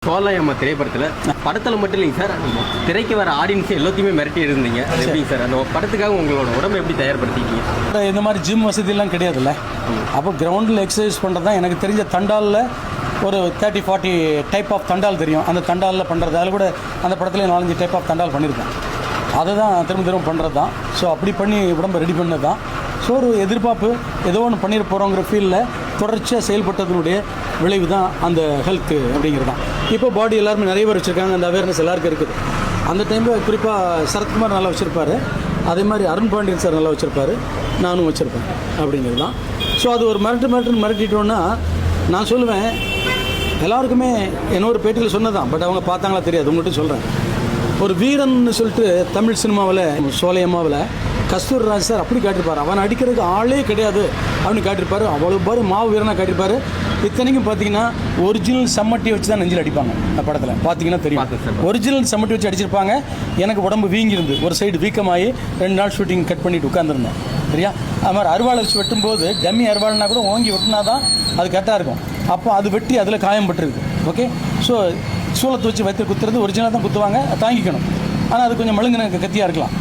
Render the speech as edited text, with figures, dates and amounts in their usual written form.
சோலையம்மா திரைப்படத்தில் படத்தில் மட்டும் இல்லைங்க சார், திரைக்கு வர ஆடியன்ஸ் எல்லாத்தையுமே மிரட்டி இருந்தீங்க. அது எப்படிங்க சார் அந்த படத்துக்காக உங்களோட உடம்பை எப்படி தயார்படுத்திட்டீங்க? இந்த மாதிரி ஜிம் வசதியெல்லாம் கிடையாதுல்ல. அப்போ கிரவுண்டில் எக்ஸசைஸ் பண்ணுறது தான் எனக்கு தெரிஞ்ச. தண்டாலில் ஒரு 30-40 டைப் ஆஃப் தண்டால் தெரியும். அந்த தண்டாலில் பண்ணுறது, அதில் கூட அந்த படத்தில் 4-5 டைப் ஆஃப் தண்டால் பண்ணியிருக்கேன். அதை தான் திரும்ப பண்ணுறது தான். ஸோ அப்படி பண்ணி உடம்பை ரெடி பண்ணது தான். ஸோ ஒரு எதிர்பார்ப்பு ஏதோ ஒன்று பண்ணிட போகிறோங்கிற ஃபீலில் தொடர்ச்சியாக செயல்பட்டதனுடைய விளைவு தான் அந்த ஹெல்த்து அப்படிங்கிறது தான். இப்போ பாடி எல்லாருமே நிறைய பேர் வச்சுருக்காங்க, அந்த அவேர்னஸ் எல்லாருக்கும் இருக்குது. அந்த டைமில் குறிப்பாக சரத்குமார் நல்லா வச்சுருப்பார், அதே மாதிரி அருண் பாண்டியன் சார் நல்லா வச்சுருப்பார், நானும் வச்சுருப்பேன் அப்படிங்கிறது தான். ஸோ அது ஒரு மிரட்டிட்டோன்னா நான் சொல்லுவேன், எல்லாருக்குமே என்னோட பேட்டியில் சொன்னதான். பட் அவங்க பார்த்தாங்களா தெரியாது, உங்கள்கிட்ட சொல்கிறேன். ஒரு வீரன்னு சொல்லிட்டு தமிழ் சினிமாவில் சோலையம்மாவில் கஸ்தூரிராஜ் சார் அப்படி காட்டியிருப்பார். அவன் அடிக்கிறதுக்கு ஆளே கிடையாது அப்படின்னு காட்டியிருப்பார். அவ்வளோ பாரு மாவு வீரனாக காட்டியிருப்பார். இத்தனைக்கும் பார்த்தீங்கன்னா ஒரிஜினல் சம்மட்டியை வச்சு தான் நெஞ்சில் அடிப்பாங்க. அந்த படத்தில் பார்த்தீங்கன்னா தெரியும், ஒரிஜினல் சம்மட்டி வச்சு அடிச்சிருப்பாங்க. எனக்கு உடம்பு வீங்கிருந்து ஒரு சைடு வீக்கமாகி 2 நாள் ஷூட்டிங் கட் பண்ணிவிட்டு உட்காந்துருந்தேன். சரியா? அது மாதிரி அருவாளை வச்சு வெட்டும்போது டம்மி அருவாள்னா கூட ஓங்கி வெட்டினா தான் அது கரெக்டாக இருக்கும். அப்போ அது வெட்டி அதில் காயம் பட்டுருக்கு. ஓகே, ஸோ சூளத்தை வச்சு வைத்து குத்துறது ஒரிஜினலாக தான் குத்துவாங்க, தாங்கிக்கணும். ஆனால் அது கொஞ்சம் மழுங்கின கத்தியாக இருக்கலாம்.